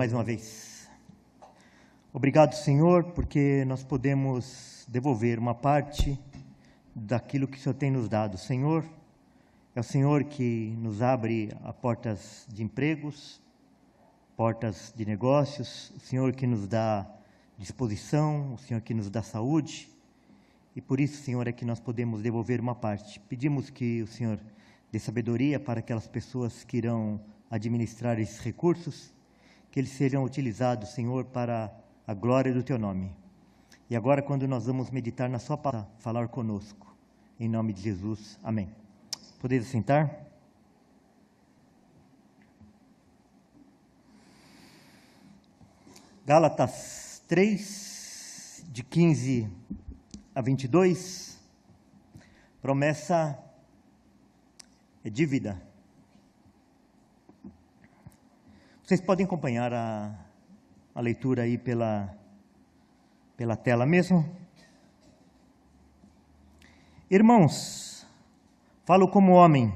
mais uma vez. Obrigado, Senhor, porque nós podemos devolver uma parte daquilo que o Senhor tem nos dado. Senhor, é o Senhor que nos abre as portas de empregos, portas de negócios, o Senhor que nos dá disposição, o Senhor que nos dá saúde. E por isso, Senhor, é que nós podemos devolver uma parte. Pedimos que o Senhor dê sabedoria para aquelas pessoas que irão administrar esses recursos, que eles sejam utilizados, Senhor, para a glória do Teu nome. E agora, quando nós vamos meditar na Sua palavra, falar conosco. Em nome de Jesus. Amém. Podeis sentar? Gálatas 3, de 15 a 22. Promessa é dívida. Vocês podem acompanhar a leitura aí pela tela mesmo? Irmãos, falo como homem.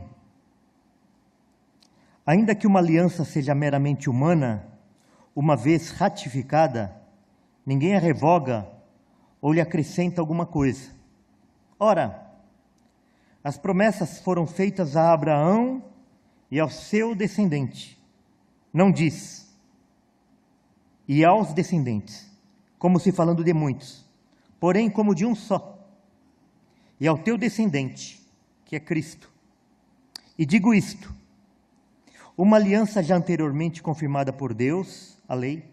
Ainda que uma aliança seja meramente humana, uma vez ratificada, ninguém a revoga ou lhe acrescenta alguma coisa. Ora, as promessas foram feitas a Abraão e ao seu descendente. Não diz, e aos descendentes, como se falando de muitos, porém como de um só, e ao teu descendente, que é Cristo. E digo isto, uma aliança já anteriormente confirmada por Deus, a lei,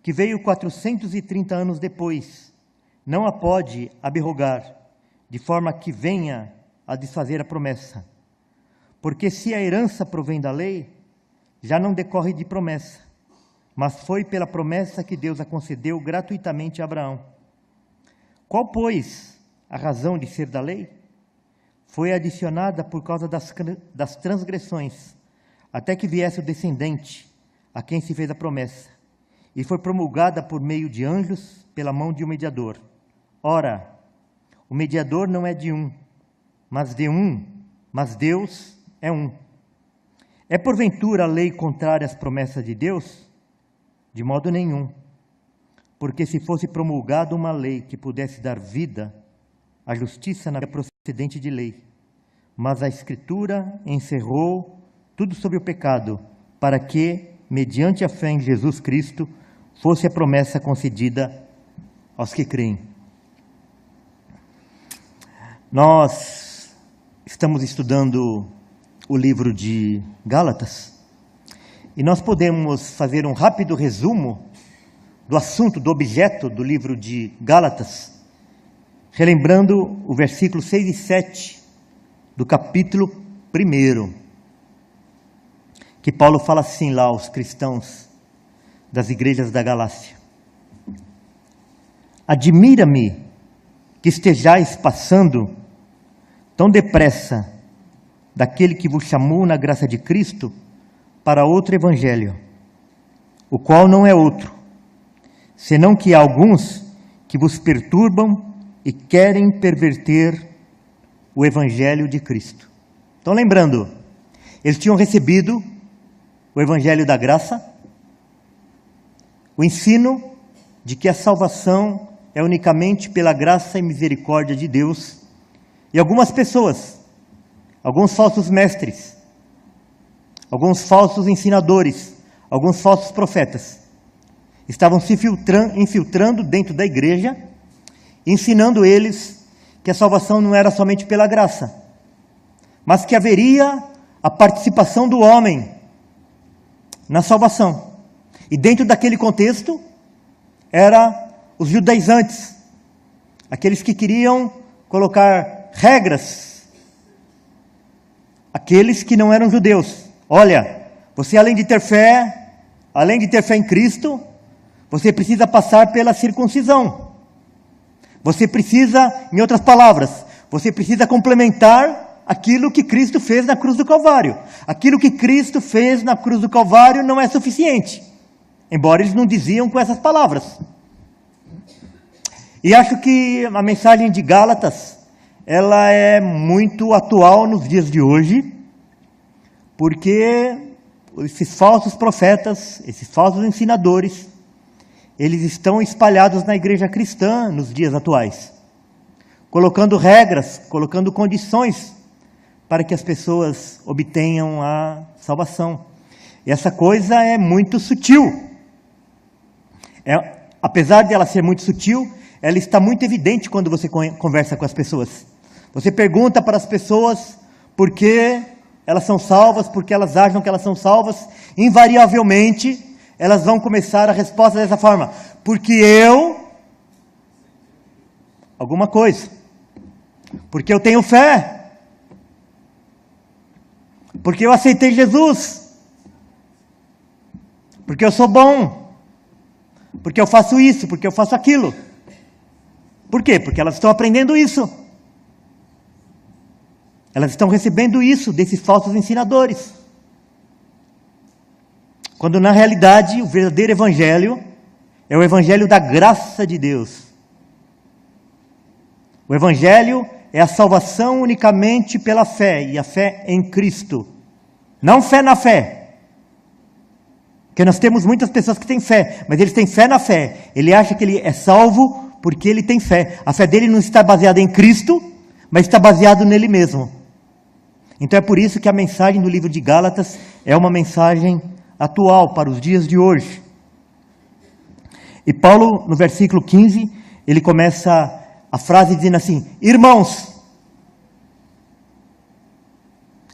que veio 430 anos depois, não a pode abrogar, de forma que venha a desfazer a promessa. Porque se a herança provém da lei, já não decorre de promessa, mas foi pela promessa que Deus a concedeu gratuitamente a Abraão. Qual, pois, a razão de ser da lei? Foi adicionada por causa das transgressões, até que viesse o descendente, a quem se fez a promessa, e foi promulgada por meio de anjos, pela mão de um mediador. Ora, o mediador não é de um, mas de um, mas Deus é um. É porventura a lei contrária às promessas de Deus? De modo nenhum. Porque se fosse promulgada uma lei que pudesse dar vida, a justiça não é procedente de lei. Mas a Escritura encerrou tudo sobre o pecado, para que, mediante a fé em Jesus Cristo, fosse a promessa concedida aos que creem. Nós estamos estudando o livro de Gálatas, e nós podemos fazer um rápido resumo do assunto, do objeto do livro de Gálatas, relembrando o versículo 6 e 7 do capítulo 1, que Paulo fala assim lá aos cristãos das igrejas da Galácia. Admira-me que estejais passando tão depressa daquele que vos chamou na graça de Cristo para outro evangelho, o qual não é outro, senão que há alguns que vos perturbam e querem perverter o evangelho de Cristo. Então, lembrando, eles tinham recebido o evangelho da graça, o ensino de que a salvação é unicamente pela graça e misericórdia de Deus, e algumas pessoas, alguns falsos mestres, alguns falsos ensinadores, alguns falsos profetas, estavam se infiltrando dentro da igreja, ensinando eles que a salvação não era somente pela graça, mas que haveria a participação do homem na salvação. E dentro daquele contexto, era os judaizantes, aqueles que queriam colocar regras, aqueles que não eram judeus. Olha, você além de ter fé em Cristo, você precisa passar pela circuncisão. Você precisa, em outras palavras, você precisa complementar aquilo que Cristo fez na cruz do Calvário. Aquilo que Cristo fez na cruz do Calvário não é suficiente, embora eles não diziam com essas palavras. E acho que a mensagem de Gálatas, ela é muito atual nos dias de hoje, porque esses falsos profetas, esses falsos ensinadores, eles estão espalhados na igreja cristã nos dias atuais, colocando regras, colocando condições para que as pessoas obtenham a salvação. E essa coisa é muito sutil. Apesar de ela ser muito sutil, ela está muito evidente quando você conversa com as pessoas. Você pergunta para as pessoas por que elas são salvas, por que elas acham que elas são salvas, invariavelmente elas vão começar a resposta dessa forma: porque eu, alguma coisa, porque eu tenho fé, porque eu aceitei Jesus, porque eu sou bom, porque eu faço isso, porque eu faço aquilo. Por quê? Porque elas estão aprendendo isso. Elas estão recebendo isso desses falsos ensinadores. Quando na realidade o verdadeiro evangelho é o evangelho da graça de Deus. O evangelho é a salvação unicamente pela fé, e a fé em Cristo. Não fé na fé. Porque nós temos muitas pessoas que têm fé, mas eles têm fé na fé. Ele acha que ele é salvo porque ele tem fé. A fé dele não está baseada em Cristo, mas está baseada nele mesmo. Então é por isso que a mensagem do livro de Gálatas é uma mensagem atual para os dias de hoje. E Paulo, no versículo 15, ele começa a frase dizendo assim: irmãos.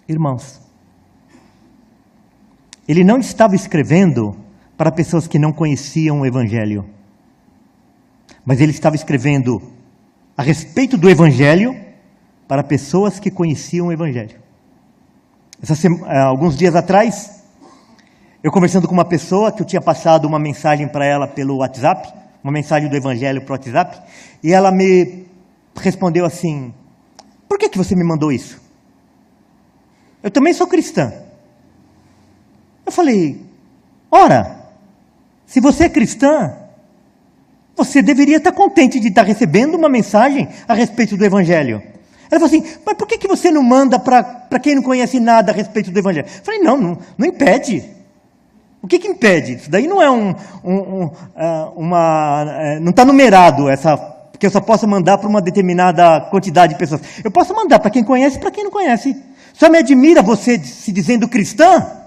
Irmãos. Ele não estava escrevendo para pessoas que não conheciam o evangelho, mas ele estava escrevendo a respeito do evangelho para pessoas que conheciam o evangelho. Alguns dias atrás, eu conversando com uma pessoa que eu tinha passado uma mensagem para ela pelo WhatsApp, uma mensagem do evangelho para o WhatsApp, e ela me respondeu assim: por que você me mandou isso? Eu também sou cristã. Eu falei: ora, se você é cristã, você deveria estar contente de estar recebendo uma mensagem a respeito do evangelho. Ela falou assim: mas por que você não manda para quem não conhece nada a respeito do evangelho? Eu falei: não impede. O que impede? Isso daí não é não está numerado, porque eu só posso mandar para uma determinada quantidade de pessoas. Eu posso mandar para quem conhece e para quem não conhece. Só me admira você se dizendo cristã,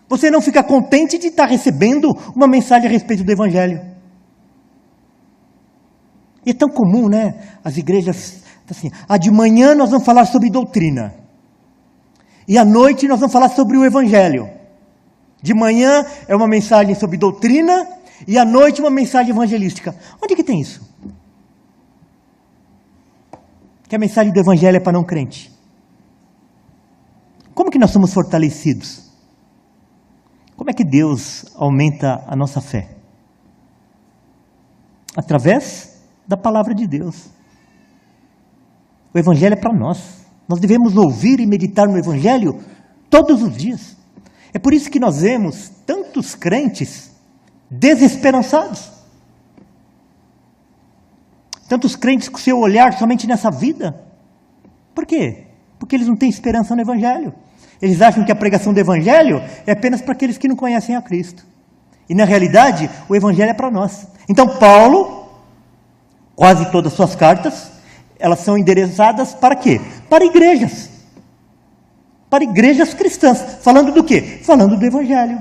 você não fica contente de estar recebendo uma mensagem a respeito do evangelho. E é tão comum, né? As igrejas, assim, de manhã nós vamos falar sobre doutrina. E à noite nós vamos falar sobre o evangelho. De manhã é uma mensagem sobre doutrina e à noite uma mensagem evangelística. Onde que tem isso? Que a mensagem do evangelho é para não crente. Como que nós somos fortalecidos? Como é que Deus aumenta a nossa fé? Através da palavra de Deus. O evangelho é para nós. Nós devemos ouvir e meditar no evangelho todos os dias. É por isso que nós vemos tantos crentes desesperançados. Tantos crentes com seu olhar somente nessa vida. Por quê? Porque eles não têm esperança no evangelho. Eles acham que a pregação do evangelho é apenas para aqueles que não conhecem a Cristo. E na realidade, o evangelho é para nós. Então Paulo, quase todas as suas cartas, elas são endereçadas para quê? Para igrejas. Para igrejas cristãs. Falando do quê? Falando do evangelho.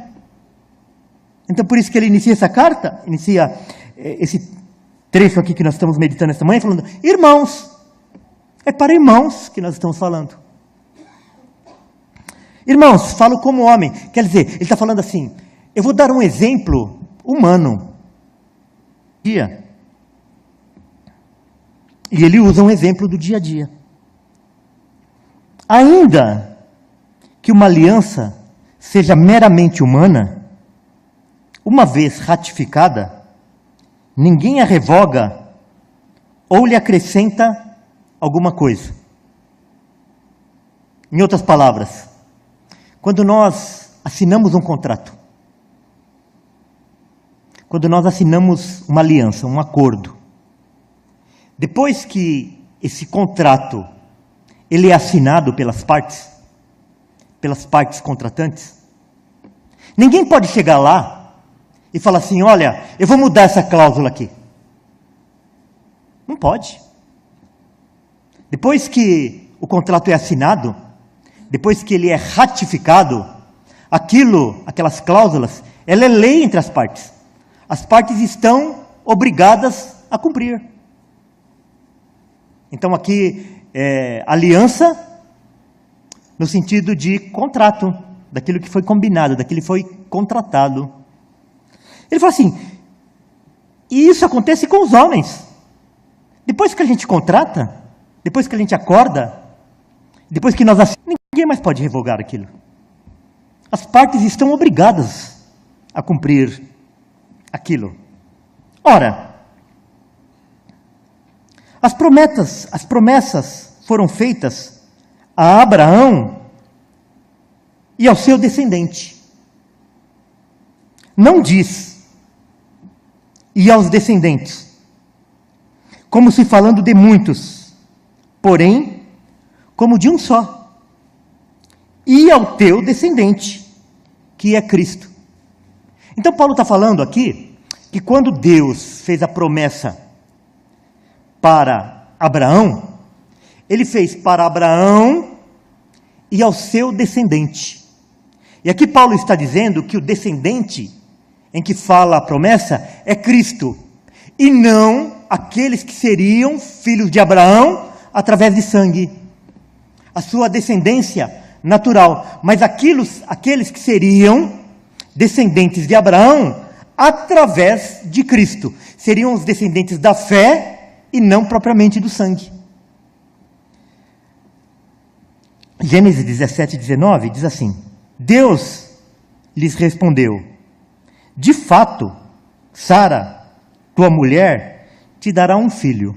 Então por isso que ele inicia essa carta, inicia esse trecho aqui que nós estamos meditando esta manhã, falando: irmãos. É para irmãos que nós estamos falando. Irmãos, falo como homem. Quer dizer, ele está falando assim: eu vou dar um exemplo humano. E ele usa um exemplo do dia a dia. Ainda que uma aliança seja meramente humana, uma vez ratificada, ninguém a revoga ou lhe acrescenta alguma coisa. Em outras palavras, quando nós assinamos um contrato, quando nós assinamos uma aliança, um acordo, depois que esse contrato ele é assinado pelas partes contratantes, Ninguém pode chegar lá e falar assim, olha, eu vou mudar essa cláusula aqui. Não pode. Depois que o contrato é assinado, depois que ele é ratificado, aquelas cláusulas, ela é lei entre as partes. As partes estão obrigadas a cumprir. Então aqui, aliança, no sentido de contrato, daquilo que foi combinado, daquilo que foi contratado. Ele fala assim, e isso acontece com os homens. Depois que a gente contrata, depois que a gente acorda, depois que nós assinamos, ninguém mais pode revogar aquilo. As partes estão obrigadas a cumprir aquilo. Ora, as promessas foram feitas a Abraão e ao seu descendente. Não diz, e aos descendentes, como se falando de muitos, porém, como de um só, e ao teu descendente, que é Cristo. Então Paulo está falando aqui, que quando Deus fez a promessa para Abraão, ele fez para Abraão e ao seu descendente. E aqui Paulo está dizendo que o descendente em que fala a promessa é Cristo, e não aqueles que seriam filhos de Abraão através de sangue, a sua descendência natural, mas aqueles que seriam descendentes de Abraão através de Cristo, seriam os descendentes da fé e não propriamente do sangue. Gênesis 17, 19 diz assim, Deus lhes respondeu, de fato, Sara, tua mulher, te dará um filho.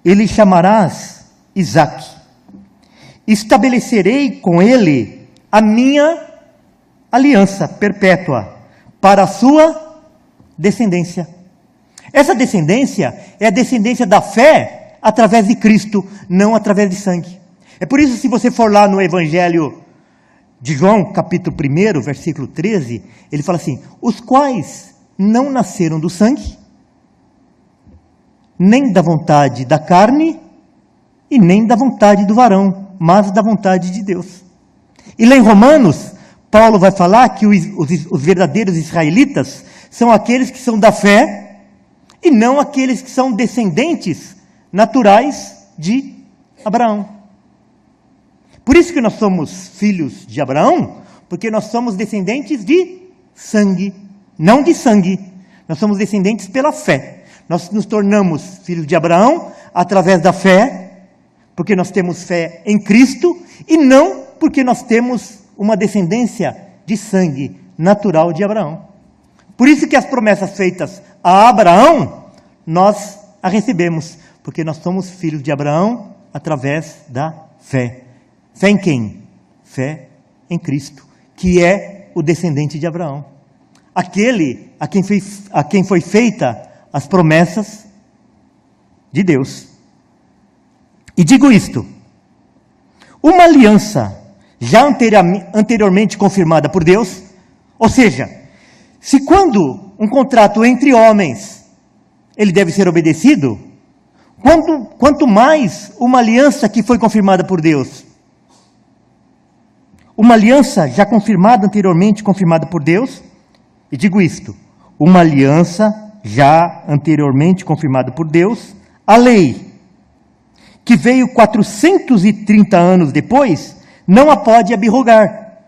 Ele chamarás Isaque. Estabelecerei com ele a minha aliança perpétua para a sua descendência. Essa descendência é a descendência da fé através de Cristo, não através de sangue. É por isso, se você for lá no Evangelho de João, capítulo 1, versículo 13, ele fala assim, os quais não nasceram do sangue, nem da vontade da carne, e nem da vontade do varão, mas da vontade de Deus. E lá em Romanos, Paulo vai falar que os verdadeiros israelitas são aqueles que são da fé, e não aqueles que são descendentes naturais de Abraão. Por isso que nós somos filhos de Abraão, porque nós somos descendentes de sangue, não de sangue. Nós somos descendentes pela fé. Nós nos tornamos filhos de Abraão através da fé, porque nós temos fé em Cristo, e não porque nós temos uma descendência de sangue natural de Abraão. Por isso que as promessas feitas a Abraão, nós a recebemos, porque nós somos filhos de Abraão através da fé. Fé em quem? Fé em Cristo, que é o descendente de Abraão. Aquele a quem foi feita as promessas de Deus. E digo isto, uma aliança já anteriormente confirmada por Deus, ou seja, se quando um contrato entre homens, ele deve ser obedecido, quanto mais uma aliança que foi confirmada por Deus. Uma aliança já anteriormente confirmada por Deus, e digo isto, uma aliança já anteriormente confirmada por Deus, a lei, que veio 430 anos depois, não a pode abrogar,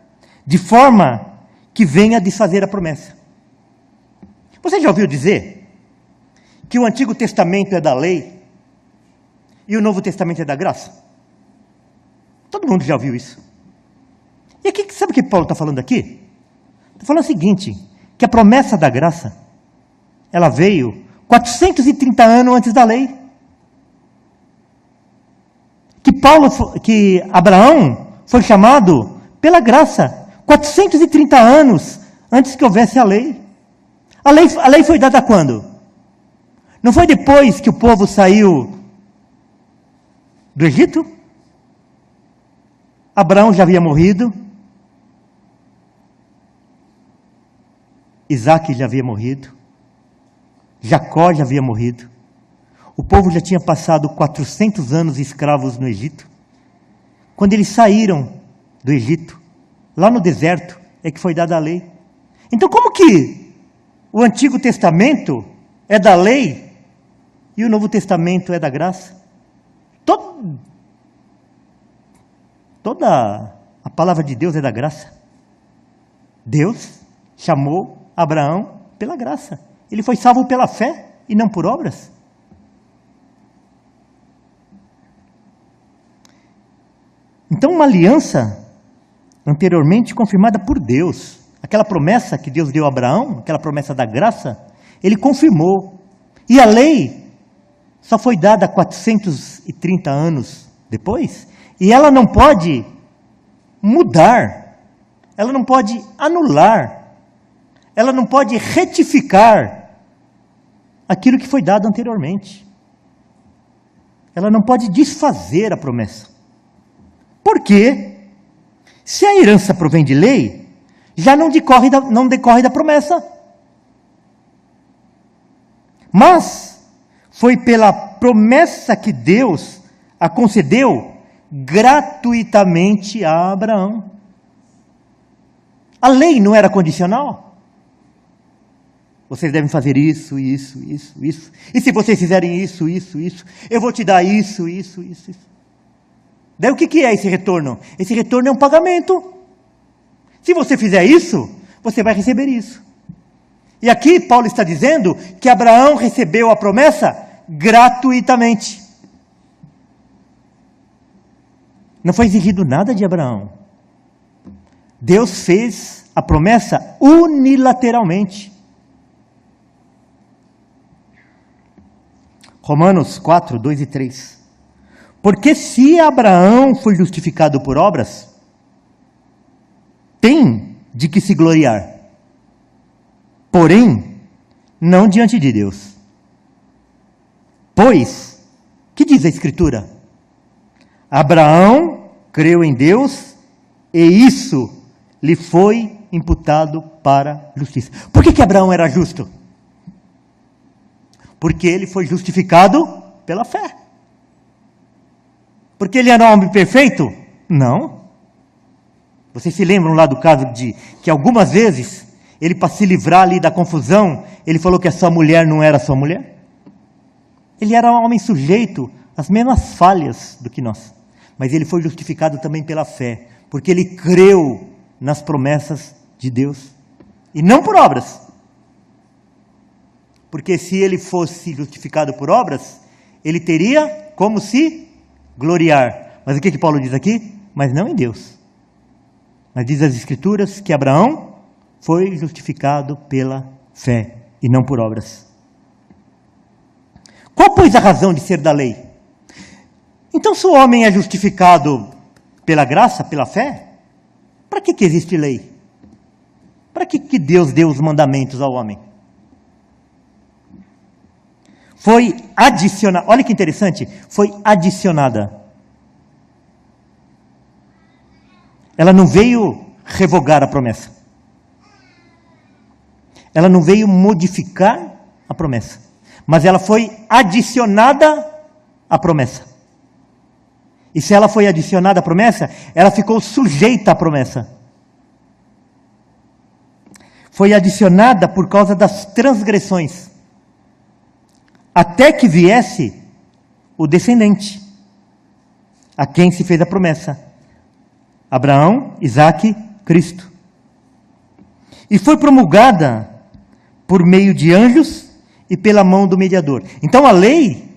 de forma que venha a desfazer a promessa. Você já ouviu dizer que o Antigo Testamento é da lei e o Novo Testamento é da graça? Todo mundo já ouviu isso. E aqui, sabe o que Paulo está falando aqui? Está falando o seguinte, que a promessa da graça, ela veio 430 anos antes da lei. Que Abraão foi chamado pela graça 430 anos antes que houvesse a lei. A lei foi dada quando? Não foi depois que o povo saiu do Egito? Abraão já havia morrido. Isaac já havia morrido, Jacó já havia morrido, o povo já tinha passado 400 anos escravos no Egito. Quando eles saíram do Egito, lá no deserto, é que foi dada a lei. Então como que o Antigo Testamento é da lei e o Novo Testamento é da graça? Toda a palavra de Deus é da graça. Deus chamou Abraão pela graça. Ele foi salvo pela fé e não por obras. Então, uma aliança anteriormente confirmada por Deus, aquela promessa que Deus deu a Abraão, aquela promessa da graça, ele confirmou. E a lei só foi dada 430 anos depois, e ela não pode mudar, ela não pode anular, ela não pode retificar aquilo que foi dado anteriormente. Ela não pode desfazer a promessa. Porque, se a herança provém de lei, já não decorre da promessa. Mas, foi pela promessa que Deus a concedeu gratuitamente a Abraão. A lei não era condicional? Vocês devem fazer isso, isso, isso, isso. E se vocês fizerem isso, isso, isso, eu vou te dar isso, isso, isso, isso. Daí o que é esse retorno? Esse retorno é um pagamento. Se você fizer isso, você vai receber isso. E aqui Paulo está dizendo que Abraão recebeu a promessa gratuitamente. Não foi exigido nada de Abraão. Deus fez a promessa unilateralmente. Romanos 4, 2 e 3. Porque se Abraão foi justificado por obras, tem de que se gloriar. Porém, não diante de Deus. Pois, que diz a Escritura? Abraão creu em Deus e isso lhe foi imputado para justiça. Por que Abraão era justo? Porque ele foi justificado pela fé. Porque ele era um homem perfeito? Não. Vocês se lembram lá do caso de que algumas vezes, ele para se livrar ali da confusão, ele falou que a sua mulher não era sua mulher? Ele era um homem sujeito às mesmas falhas do que nós. Mas ele foi justificado também pela fé, porque ele creu nas promessas de Deus. E não por obras. Porque se ele fosse justificado por obras, ele teria como se gloriar. Mas o que Paulo diz aqui? Mas não em Deus. Mas diz as Escrituras que Abraão foi justificado pela fé e não por obras. Qual, pois, a razão de ser da lei? Então, se o homem é justificado pela graça, pela fé, para que existe lei? Para que Deus deu os mandamentos ao homem? Foi adicionada, olha que interessante, foi adicionada. Ela não veio revogar a promessa. Ela não veio modificar a promessa. Mas ela foi adicionada à promessa. E se ela foi adicionada à promessa, ela ficou sujeita à promessa. Foi adicionada por causa das transgressões. Até que viesse o descendente, a quem se fez a promessa. Abraão, Isaque, Cristo. E foi promulgada por meio de anjos e pela mão do mediador. Então a lei,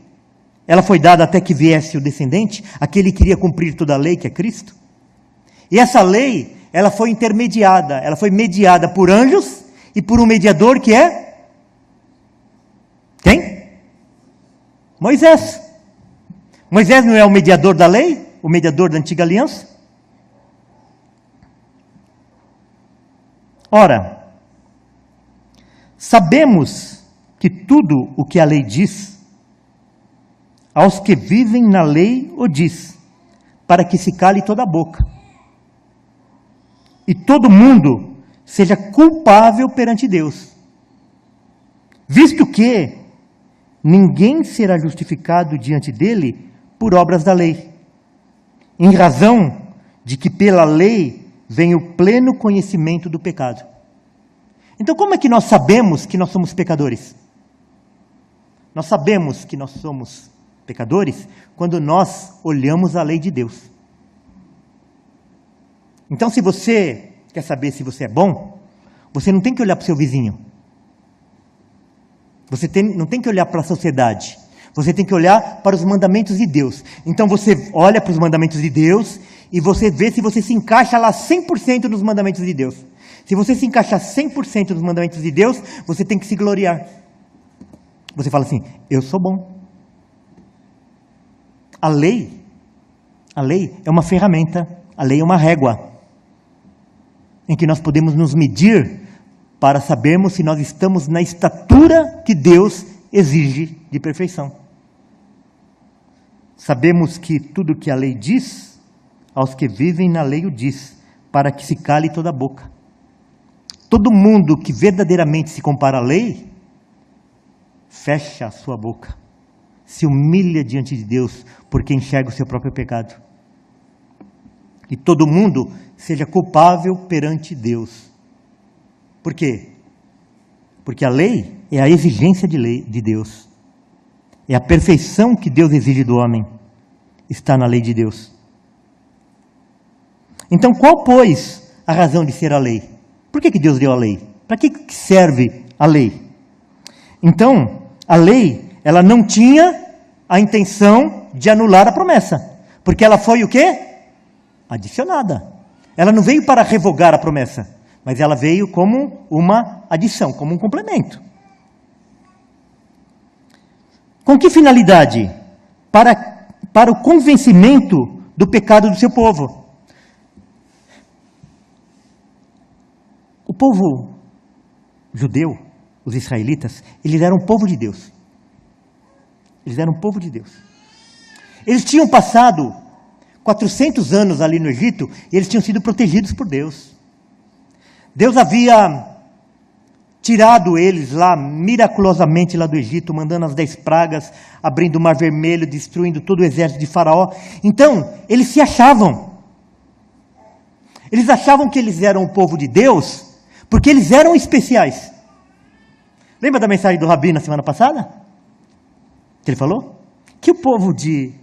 ela foi dada até que viesse o descendente, aquele que iria cumprir toda a lei, que é Cristo. E essa lei, ela foi intermediada, ela foi mediada por anjos e por um mediador que é? Quem? Moisés. Moisés não é o mediador da lei? O mediador da antiga aliança? Ora, sabemos que tudo o que a lei diz, aos que vivem na lei o diz, para que se cale toda a boca. E todo mundo seja culpável perante Deus, visto que ninguém será justificado diante dele por obras da lei, em razão de que pela lei vem o pleno conhecimento do pecado. Então, como é que nós sabemos que nós somos pecadores? Nós sabemos que nós somos pecadores quando nós olhamos a lei de Deus. Então, se você quer saber se você é bom, você não tem que olhar para o seu vizinho. Não tem que olhar para a sociedade. Você tem que olhar para os mandamentos de Deus. Então você olha para os mandamentos de Deus e você vê se você se encaixa lá 100% nos mandamentos de Deus. Se você se encaixar 100% nos mandamentos de Deus, você tem que se gloriar. Você fala assim, eu sou bom. A lei é uma ferramenta, a lei é uma régua, em que nós podemos nos medir para sabermos se nós estamos na estatura que Deus exige de perfeição. Sabemos que tudo que a lei diz, aos que vivem na lei o diz, para que se cale toda a boca. Todo mundo que verdadeiramente se compara à lei, fecha a sua boca, se humilha diante de Deus, porque enxerga o seu próprio pecado. E todo mundo seja culpável perante Deus. Por quê? Porque a lei é a exigência de Deus. É a perfeição que Deus exige do homem. Está na lei de Deus. Então, qual, pois, a razão de ser a lei? Por que Deus deu a lei? Para que serve a lei? Então, a lei, ela não tinha a intenção de anular a promessa. Porque ela foi o quê? Adicionada. Ela não veio para revogar a promessa, mas ela veio como uma adição, como um complemento. Com que finalidade? Para o convencimento do pecado do seu povo. O povo judeu, os israelitas, eles eram o povo de Deus. Eles eram o povo de Deus. Eles tinham passado 400 anos ali no Egito, e eles tinham sido protegidos por Deus. Deus havia tirado eles lá, miraculosamente lá do Egito, mandando as 10 pragas, abrindo o Mar Vermelho, destruindo todo o exército de Faraó. Então, eles se achavam. Eles achavam que eles eram o povo de Deus, porque eles eram especiais. Lembra da mensagem do Rabi na semana passada? Que ele falou? Que o povo de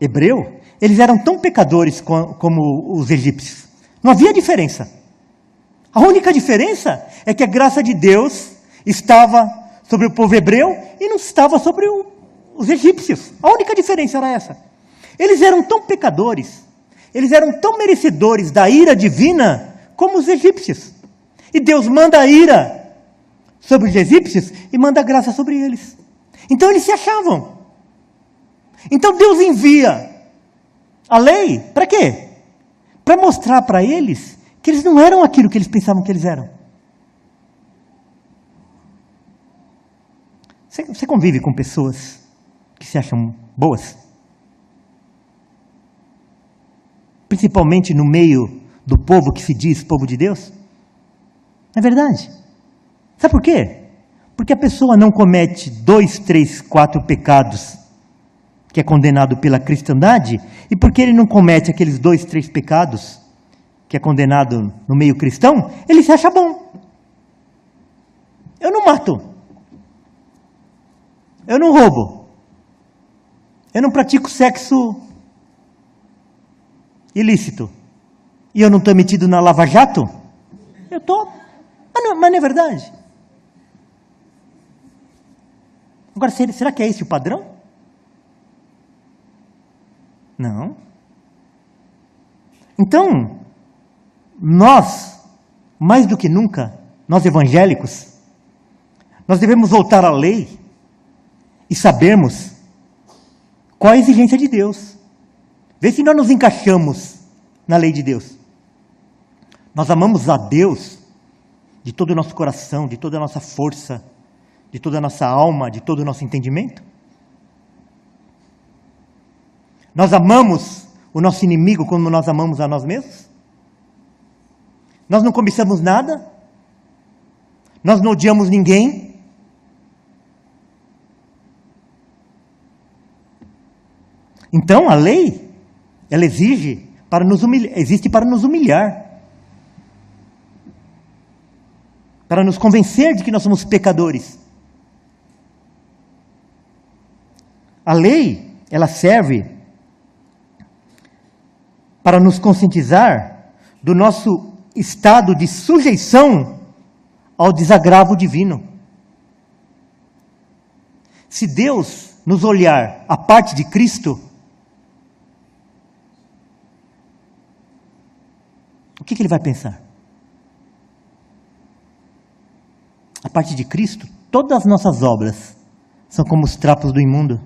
hebreu, eles eram tão pecadores como os egípcios. Não havia diferença. A única diferença é que a graça de Deus estava sobre o povo hebreu e não estava sobre os egípcios. A única diferença era essa. Eles eram tão pecadores, eles eram tão merecedores da ira divina como os egípcios. E Deus manda a ira sobre os egípcios e manda a graça sobre eles. Então eles se achavam. Então Deus envia a lei, para quê? Para mostrar para eles que eles não eram aquilo que eles pensavam que eles eram. Você convive com pessoas que se acham boas? Principalmente no meio do povo que se diz povo de Deus? É verdade. Sabe por quê? Porque a pessoa não comete 2, 3, 4 pecados que é condenado pela cristandade, e porque ele não comete aqueles 2, 3 pecados que é condenado no meio cristão, ele se acha bom. Eu não mato. Eu não roubo. Eu não pratico sexo ilícito. E eu não estou metido na Lava Jato? Eu estou. Mas não é verdade. Agora, será que é esse o padrão? Não. Então, nós, mais do que nunca, nós evangélicos, nós devemos voltar à lei e sabermos qual a exigência de Deus. Vê se nós nos encaixamos na lei de Deus. Nós amamos a Deus de todo o nosso coração, de toda a nossa força, de toda a nossa alma, de todo o nosso entendimento. Nós amamos o nosso inimigo como nós amamos a nós mesmos? Nós não cobiçamos nada. Nós não odiamos ninguém. Então, a lei, ela existe para nos humilhar. Para nos convencer de que nós somos pecadores. A lei, ela serve para nos conscientizar do nosso estado de sujeição ao desagravo divino. Se Deus nos olhar a parte de Cristo, o que Ele vai pensar? A parte de Cristo, todas as nossas obras são como os trapos do imundo.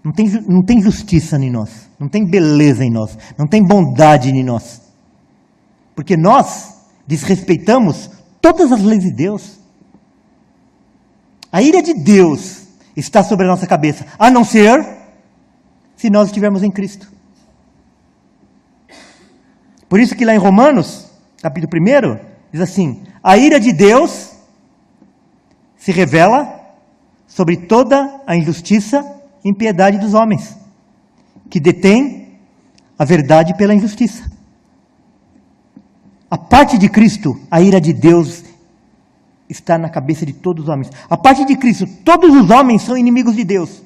Não tem justiça em nós, não tem beleza em nós, não tem bondade em nós. Porque nós desrespeitamos todas as leis de Deus. A ira de Deus está sobre a nossa cabeça, a não ser se nós estivermos em Cristo. Por isso que lá em Romanos, capítulo 1, diz assim: a ira de Deus se revela sobre toda a injustiça e impiedade dos homens, que detêm a verdade pela injustiça. A parte de Cristo, a ira de Deus está na cabeça de todos os homens. A parte de Cristo, todos os homens são inimigos de Deus.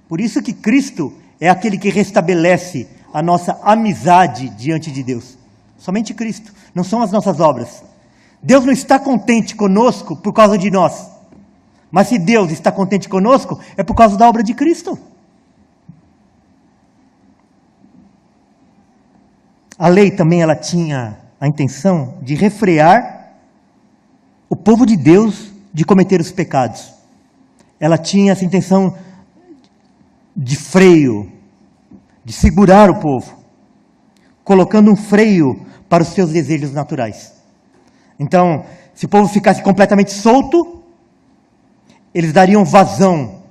Por isso que Cristo é aquele que restabelece a nossa amizade diante de Deus. Somente Cristo, não são as nossas obras. Deus não está contente conosco por causa de nós. Mas se Deus está contente conosco, é por causa da obra de Cristo. A lei também ela tinha a intenção de refrear o povo de Deus de cometer os pecados. Ela tinha essa intenção de freio, de segurar o povo, colocando um freio para os seus desejos naturais. Então, se o povo ficasse completamente solto, eles dariam vazão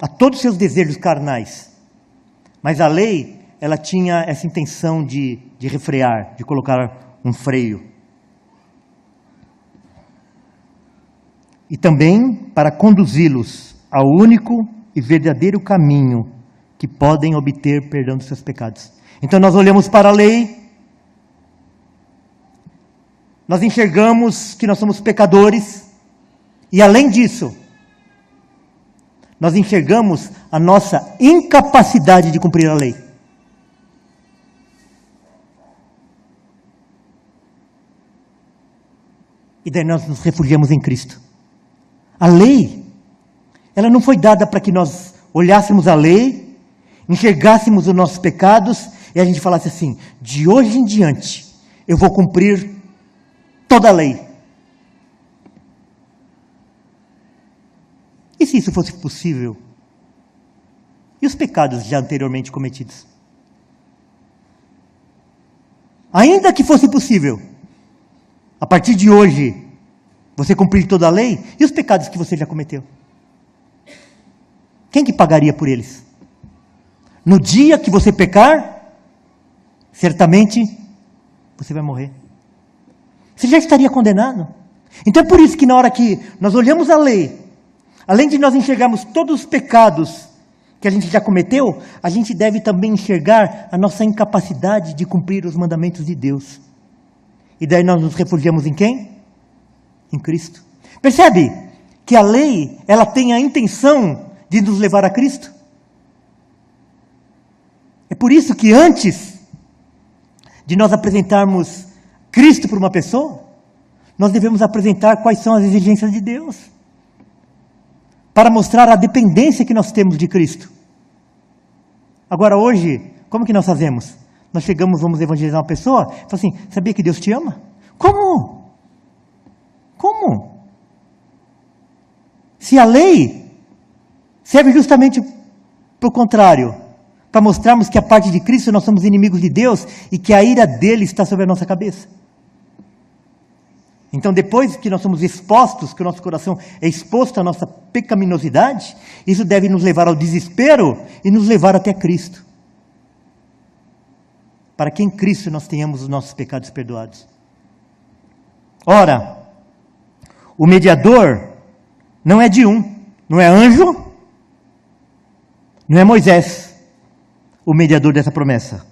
a todos os seus desejos carnais. Mas a lei, ela tinha essa intenção de refrear, de colocar um freio. E também para conduzi-los ao único e verdadeiro caminho que podem obter perdão dos seus pecados. Então nós olhamos para a lei, nós enxergamos que nós somos pecadores, e além disso, nós enxergamos a nossa incapacidade de cumprir a lei. E daí nós nos refugiamos em Cristo. A lei, ela não foi dada para que nós olhássemos a lei, enxergássemos os nossos pecados, e a gente falasse assim: de hoje em diante, eu vou cumprir toda a lei. E se isso fosse possível? E os pecados já anteriormente cometidos? Ainda que fosse possível, a partir de hoje, você cumprir toda a lei, e os pecados que você já cometeu? Quem que pagaria por eles? No dia que você pecar, certamente você vai morrer. Você já estaria condenado. Então é por isso que na hora que nós olhamos a lei, além de nós enxergarmos todos os pecados que a gente já cometeu, a gente deve também enxergar a nossa incapacidade de cumprir os mandamentos de Deus. E daí nós nos refugiamos em quem? Em Cristo. Percebe que a lei, ela tem a intenção de nos levar a Cristo? É por isso que antes de nós apresentarmos Cristo para uma pessoa, nós devemos apresentar quais são as exigências de Deus, para mostrar a dependência que nós temos de Cristo. Agora hoje, como que nós fazemos? Nós chegamos, vamos evangelizar uma pessoa, fala assim: sabia que Deus te ama? Como? Como? Se a lei serve justamente para o contrário, para mostrarmos que a parte de Cristo nós somos inimigos de Deus e que a ira dele está sobre a nossa cabeça. Então, depois que nós somos expostos, que o nosso coração é exposto à nossa pecaminosidade, isso deve nos levar ao desespero e nos levar até Cristo. para que em Cristo nós tenhamos os nossos pecados perdoados. Ora, o mediador não é de um, não é anjo, não é Moisés, o mediador dessa promessa,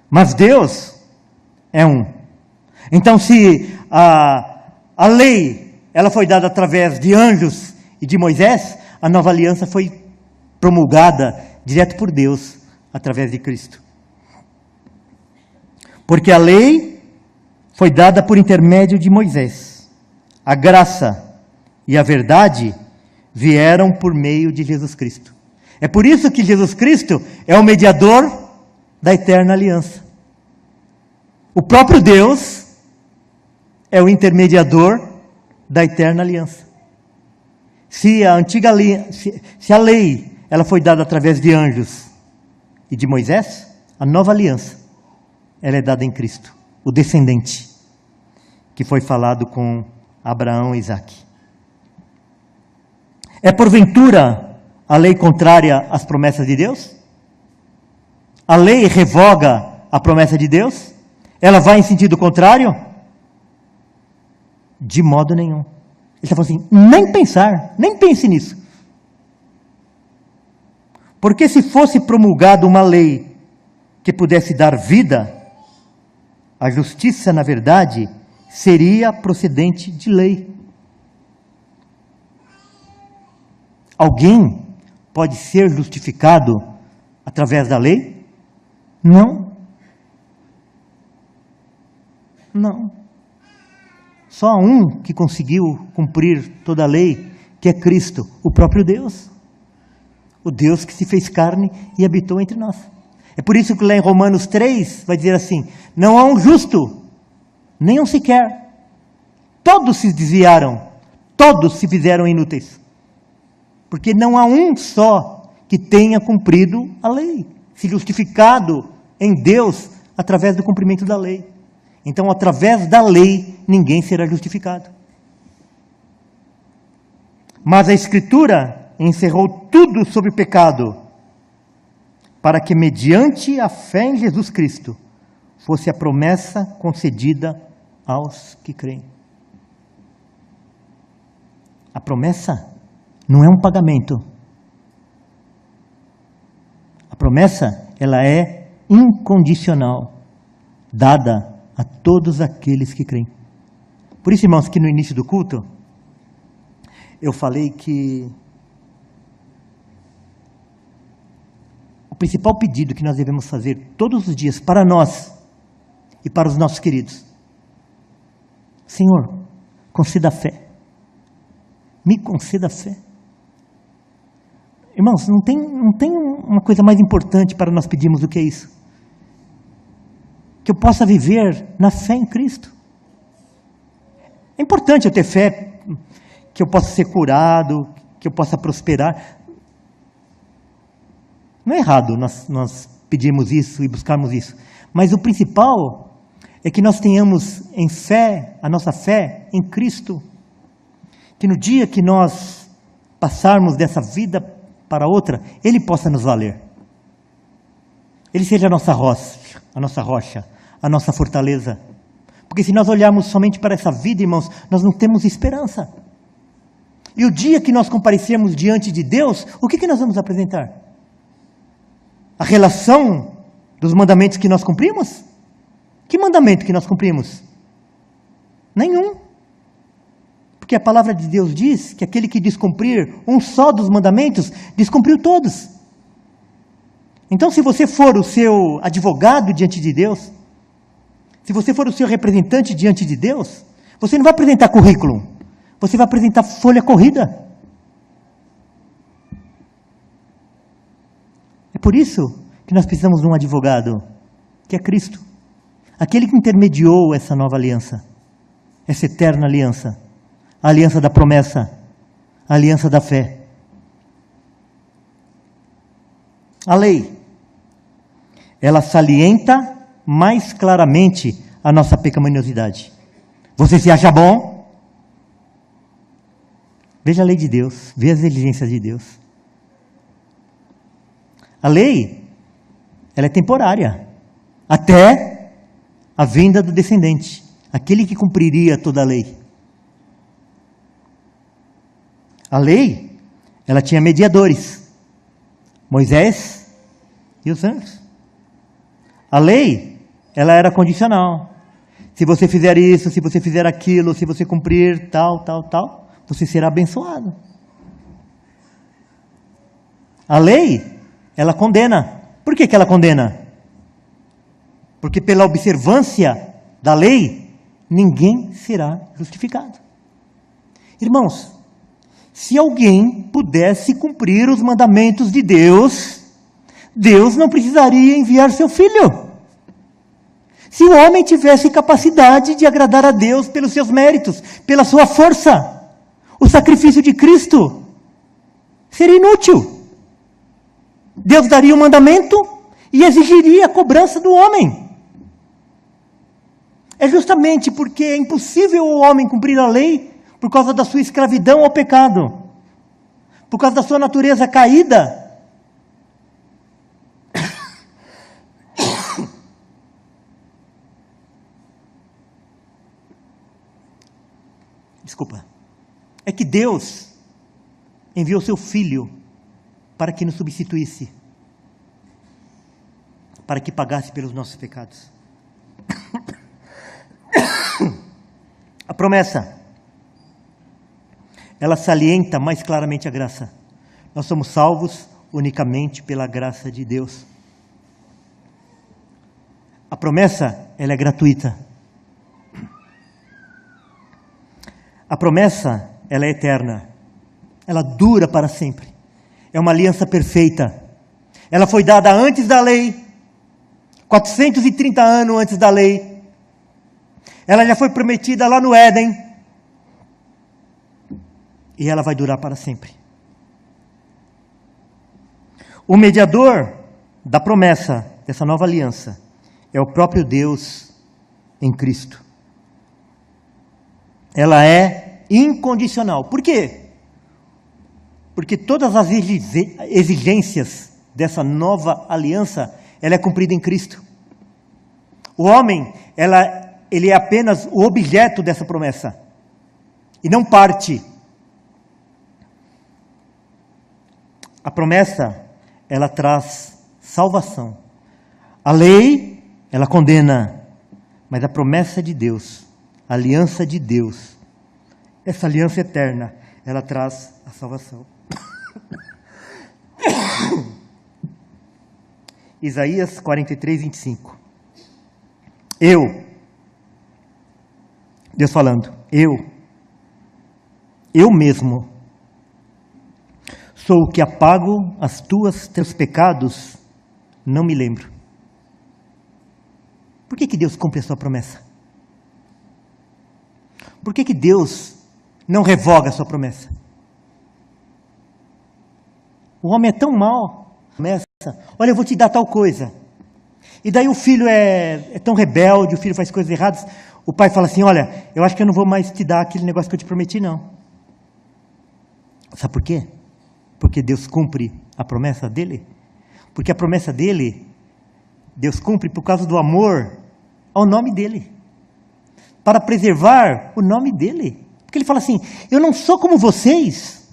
mas Deus é um. Então, se a lei ela foi dada através de anjos e de Moisés, a nova aliança foi promulgada direto por Deus, através de Cristo. Porque a lei foi dada por intermédio de Moisés. A graça e a verdade vieram por meio de Jesus Cristo. É por isso que Jesus Cristo é o mediador da eterna aliança. O próprio Deus é o intermediador da eterna aliança. Se a lei ela foi dada através de anjos e de Moisés, a nova aliança ela é dada em Cristo, o descendente, que foi falado com Abraão e Isaque. É porventura a lei contrária às promessas de Deus? A lei revoga a promessa de Deus? Ela vai em sentido contrário? De modo nenhum. Ele está falando assim, nem pensar, nem pense nisso. Porque se fosse promulgada uma lei que pudesse dar vida, a justiça, na verdade, seria procedente de lei. Alguém pode ser justificado através da lei? Não. Não. Só há um que conseguiu cumprir toda a lei, que é Cristo, o próprio Deus. O Deus que se fez carne e habitou entre nós. É por isso que lá em Romanos 3 vai dizer assim, não há um justo, nem um sequer. Todos se desviaram, todos se fizeram inúteis. Porque não há um só que tenha cumprido a lei, se justificado em Deus através do cumprimento da lei. Então, através da lei, ninguém será justificado. Mas a Escritura encerrou tudo sobre o pecado, para que, mediante a fé em Jesus Cristo, fosse a promessa concedida aos que creem. A promessa não é um pagamento. A promessa, ela é incondicional, dada a todos aqueles que creem. Por isso, irmãos, que no início do culto, eu falei que o principal pedido que nós devemos fazer todos os dias para nós e para os nossos queridos: Senhor, conceda a fé. Me conceda a fé. Irmãos, não tem uma coisa mais importante para nós pedirmos do que isso. Que eu possa viver na fé em Cristo. É importante eu ter fé, que eu possa ser curado, que eu possa prosperar. Não é errado nós pedirmos isso e buscarmos isso. Mas o principal é que nós tenhamos em fé, a nossa fé em Cristo. Que no dia que nós passarmos dessa vida para outra, Ele possa nos valer. Ele seja a nossa rocha, a nossa fortaleza. Porque se nós olharmos somente para essa vida, irmãos, nós não temos esperança. E o dia que nós comparecermos diante de Deus, o que nós vamos apresentar? A relação dos mandamentos que nós cumprimos? Que mandamento que nós cumprimos? Nenhum. Porque a palavra de Deus diz que aquele que descumprir um só dos mandamentos, descumpriu todos. Então, se você for o seu advogado diante de Deus, se você for o seu representante diante de Deus, você não vai apresentar currículo, você vai apresentar folha corrida. É por isso que nós precisamos de um advogado, que é Cristo. Aquele que intermediou essa nova aliança, essa eterna aliança, a aliança da promessa, a aliança da fé. A lei, ela salienta mais claramente a nossa pecaminosidade. Você se acha bom? Veja a lei de Deus, veja as exigências de Deus. A lei, ela é temporária, até a vinda do descendente, aquele que cumpriria toda a lei. A lei, ela tinha mediadores, Moisés e os anjos. A lei, ela era condicional. Se você fizer isso, se você fizer aquilo, se você cumprir tal, você será abençoado. A lei, ela condena. Por que ela condena? Porque pela observância da lei, ninguém será justificado. Irmãos, se alguém pudesse cumprir os mandamentos de Deus, Deus não precisaria enviar seu Filho. Se o homem tivesse capacidade de agradar a Deus pelos seus méritos, pela sua força, o sacrifício de Cristo seria inútil. Deus daria um mandamento e exigiria a cobrança do homem. É justamente porque é impossível o homem cumprir a lei por causa da sua escravidão ao pecado, por causa da sua natureza caída. Desculpa. É que Deus enviou seu Filho para que nos substituísse, para que pagasse pelos nossos pecados. A promessa, ela salienta mais claramente a graça. Nós somos salvos unicamente pela graça de Deus. A promessa, ela é gratuita. A promessa, ela é eterna. Ela dura para sempre. É uma aliança perfeita. Ela foi dada antes da lei, 430 anos antes da lei. Ela já foi prometida lá no Éden. E ela vai durar para sempre. O mediador da promessa, dessa nova aliança, é o próprio Deus em Cristo. Ela é incondicional. Por quê? Porque todas as exigências dessa nova aliança, ela é cumprida em Cristo. O homem, ele é apenas o objeto dessa promessa, e não parte. A promessa, ela traz salvação. A lei, ela condena, mas a promessa de Deus, a aliança de Deus, essa aliança eterna, ela traz a salvação. Isaías 43, 25. Deus falando, eu mesmo, sou o que apago teus pecados, não me lembro. Por que Deus cumpre a sua promessa? Por que Deus não revoga a sua promessa? O homem é tão mau, promessa, olha, eu vou te dar tal coisa. E daí o filho é tão rebelde, o filho faz coisas erradas, o pai fala assim, olha, eu acho que eu não vou mais te dar aquele negócio que eu te prometi, não. Sabe por quê? Porque Deus cumpre a promessa dele. Porque a promessa dele, Deus cumpre por causa do amor ao nome dele. Para preservar o nome dele. Porque ele fala assim, eu não sou como vocês,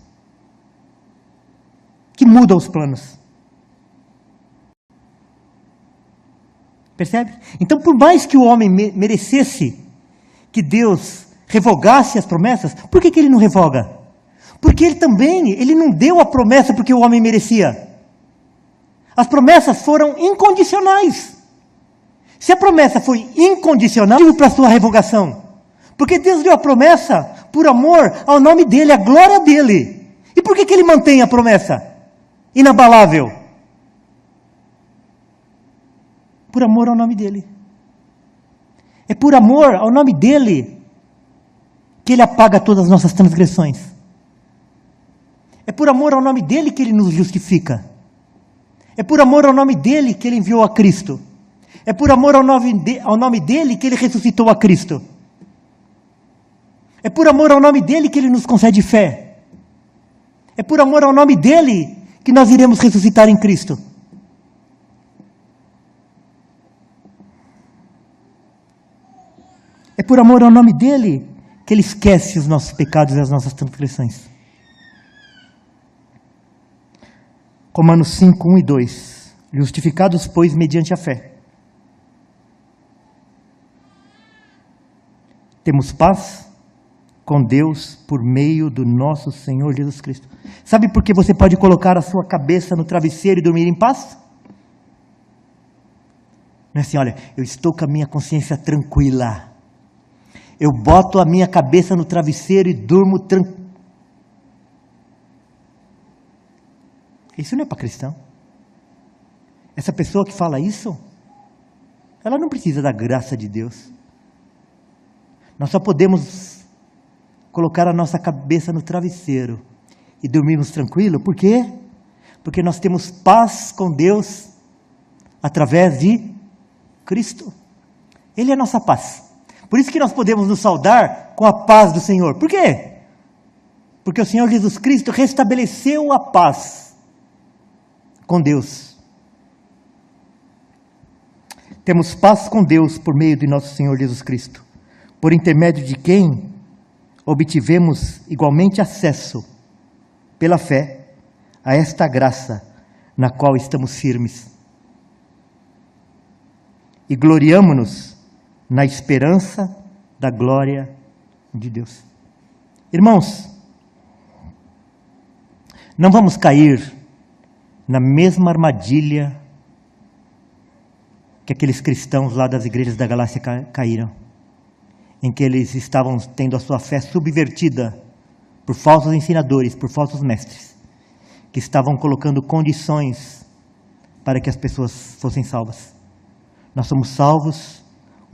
que mudam os planos. Percebe? Então, por mais que o homem merecesse que Deus revogasse as promessas, por que ele não revoga? Porque ele não deu a promessa porque o homem merecia. As promessas foram incondicionais. Se a promessa foi incondicional, motivo para a sua revogação. Porque Deus deu a promessa por amor ao nome dele, à glória dele. E por que ele mantém a promessa inabalável? Por amor ao nome dele. É por amor ao nome dele que ele apaga todas as nossas transgressões. É por amor ao nome dele que ele nos justifica. É por amor ao nome dele que ele enviou a Cristo. É por amor ao nome dele que ele ressuscitou a Cristo. É por amor ao nome dele que ele nos concede fé. É por amor ao nome dele que nós iremos ressuscitar em Cristo. É por amor ao nome dele que ele esquece os nossos pecados e as nossas transgressões. Romanos 5, 1 e 2. Justificados, pois, mediante a fé. Temos paz com Deus por meio do nosso Senhor Jesus Cristo. Sabe por que você pode colocar a sua cabeça no travesseiro e dormir em paz? Não é assim, olha, eu estou com a minha consciência tranquila. Eu boto a minha cabeça no travesseiro e durmo tranquilo. Isso não é para cristão. Essa pessoa que fala isso, ela não precisa da graça de Deus. Nós só podemos colocar a nossa cabeça no travesseiro e dormirmos tranquilo. Por quê? Porque nós temos paz com Deus através de Cristo. Ele é a nossa paz. Por isso que nós podemos nos saudar com a paz do Senhor. Por quê? Porque o Senhor Jesus Cristo restabeleceu a paz com Deus. Temos paz com Deus por meio de nosso Senhor Jesus Cristo, por intermédio de quem obtivemos igualmente acesso, pela fé, a esta graça na qual estamos firmes. E gloriamo-nos na esperança da glória de Deus. Irmãos, não vamos cair na mesma armadilha que aqueles cristãos lá das igrejas da Galácia caíram, em que eles estavam tendo a sua fé subvertida por falsos ensinadores, por falsos mestres, que estavam colocando condições para que as pessoas fossem salvas. Nós somos salvos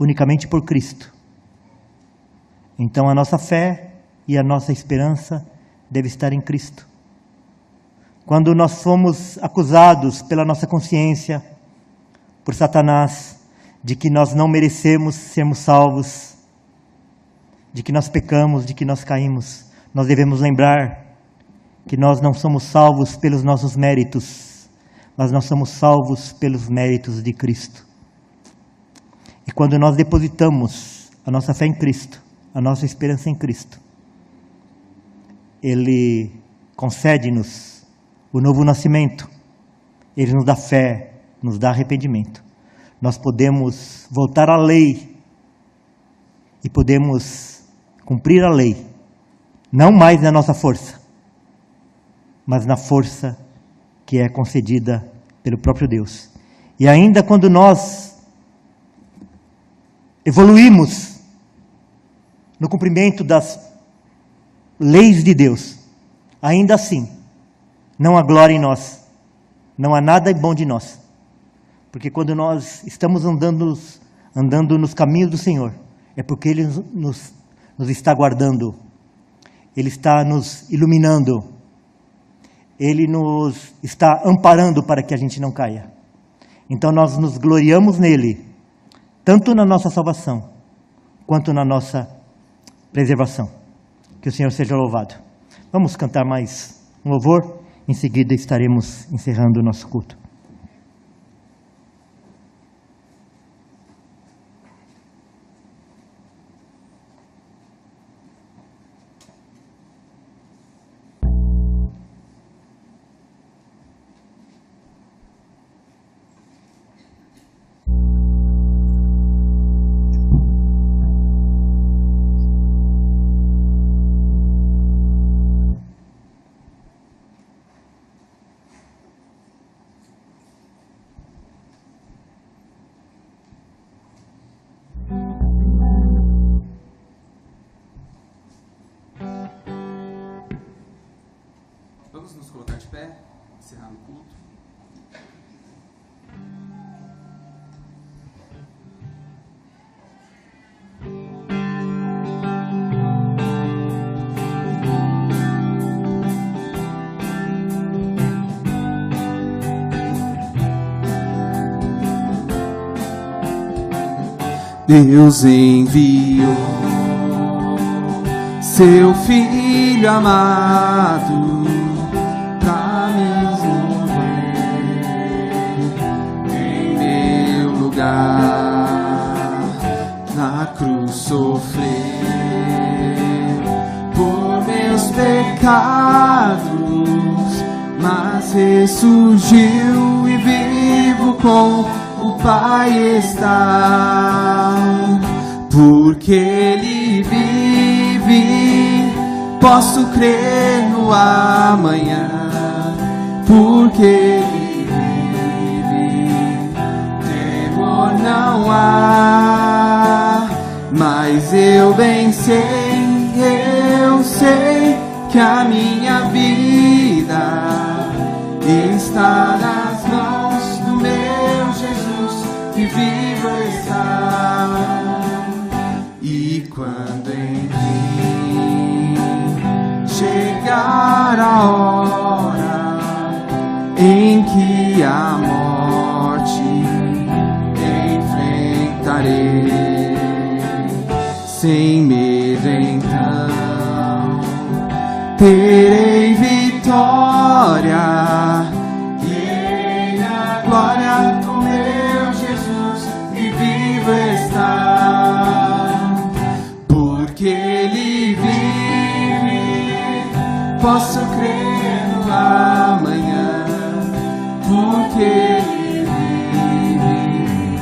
unicamente por Cristo. Então a nossa fé e a nossa esperança deve estar em Cristo. Quando nós fomos acusados pela nossa consciência, por Satanás, de que nós não merecemos sermos salvos, de que nós pecamos, de que nós caímos, nós devemos lembrar que nós não somos salvos pelos nossos méritos, mas nós somos salvos pelos méritos de Cristo. E quando nós depositamos a nossa fé em Cristo, a nossa esperança em Cristo, Ele concede-nos o novo nascimento, Ele nos dá fé, nos dá arrependimento. Nós podemos voltar à lei e podemos cumprir a lei, não mais na nossa força, mas na força que é concedida pelo próprio Deus. E ainda quando nós evoluímos no cumprimento das leis de Deus, ainda assim, não há glória em nós, não há nada bom de nós. Porque quando nós estamos andando nos caminhos do Senhor, é porque Ele nos está guardando, Ele está nos iluminando, Ele nos está amparando para que a gente não caia. Então nós nos gloriamos nele, tanto na nossa salvação, quanto na nossa preservação. Que o Senhor seja louvado. Vamos cantar mais um louvor, em seguida estaremos encerrando o nosso culto. Vamos nos colocar de pé, encerrar o culto. Deus enviou seu Filho amado pra me morrer em meu lugar na cruz sofrer por meus pecados, mas ressurgiu e vivo com o Pai está. Porque Ele vive, posso crer no amanhã. Porque Ele vive, temor não há. Mas eu bem sei, eu sei que a minha vida está nas mãos do meu Jesus, que vivo está. E quando enfim chegar a hora em que a morte enfrentarei, sem medo então terei vitória, e na glória com meu Jesus que vivo está. Porque Ele vive, posso crer no amanhã. Porque Ele vive,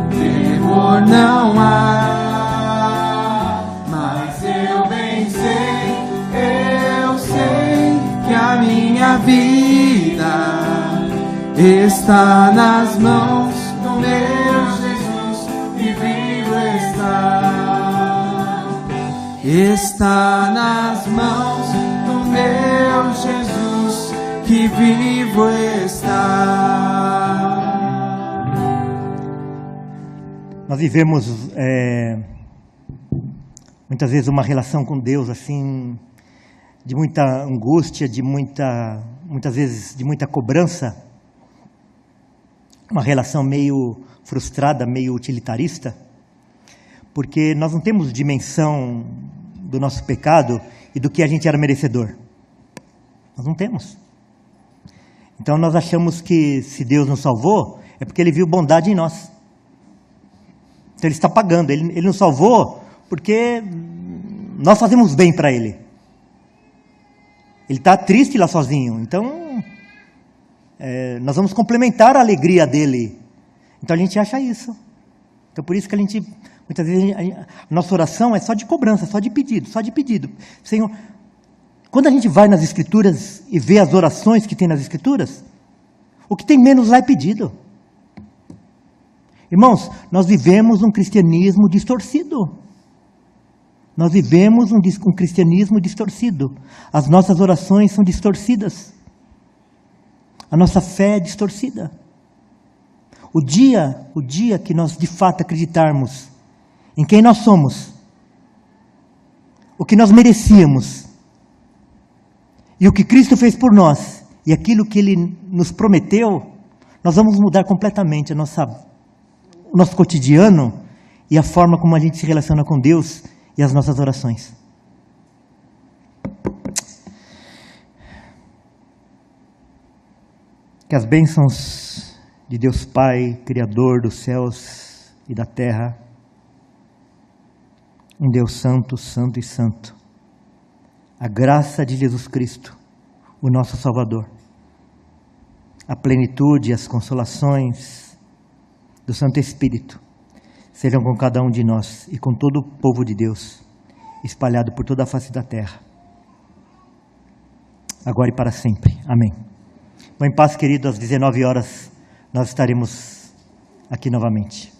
temor não há. Minha vida está nas mãos do meu Jesus, que vivo está. Está nas mãos do meu Jesus, que vivo está. Nós vivemos muitas vezes uma relação com Deus assim, de muita angústia, muitas vezes de muita cobrança, uma relação meio frustrada, meio utilitarista, porque nós não temos dimensão do nosso pecado e do que a gente era merecedor. Nós não temos. Então nós achamos que se Deus nos salvou, é porque Ele viu bondade em nós. Então Ele está pagando, Ele nos salvou porque nós fazemos bem para Ele. Ele está triste lá sozinho, então nós vamos complementar a alegria dele. Então a gente acha isso. Então por isso que a gente, muitas vezes, a nossa oração é só de cobrança, só de pedido, só de pedido. Senhor, quando a gente vai nas Escrituras e vê as orações que tem nas Escrituras, o que tem menos lá é pedido. Irmãos, nós vivemos um cristianismo distorcido. Nós vivemos um cristianismo distorcido. As nossas orações são distorcidas. A nossa fé é distorcida. O dia que nós de fato acreditarmos em quem nós somos, o que nós merecíamos, e o que Cristo fez por nós, e aquilo que Ele nos prometeu, nós vamos mudar completamente o nosso cotidiano e a forma como a gente se relaciona com Deus e as nossas orações. Que as bênçãos de Deus Pai, Criador dos céus e da terra, um Deus santo, santo e santo, a graça de Jesus Cristo, o nosso Salvador, a plenitude e as consolações do Santo Espírito, sejam com cada um de nós e com todo o povo de Deus, espalhado por toda a face da terra, agora e para sempre. Amém. Vão em paz, querido, às 19 horas nós estaremos aqui novamente.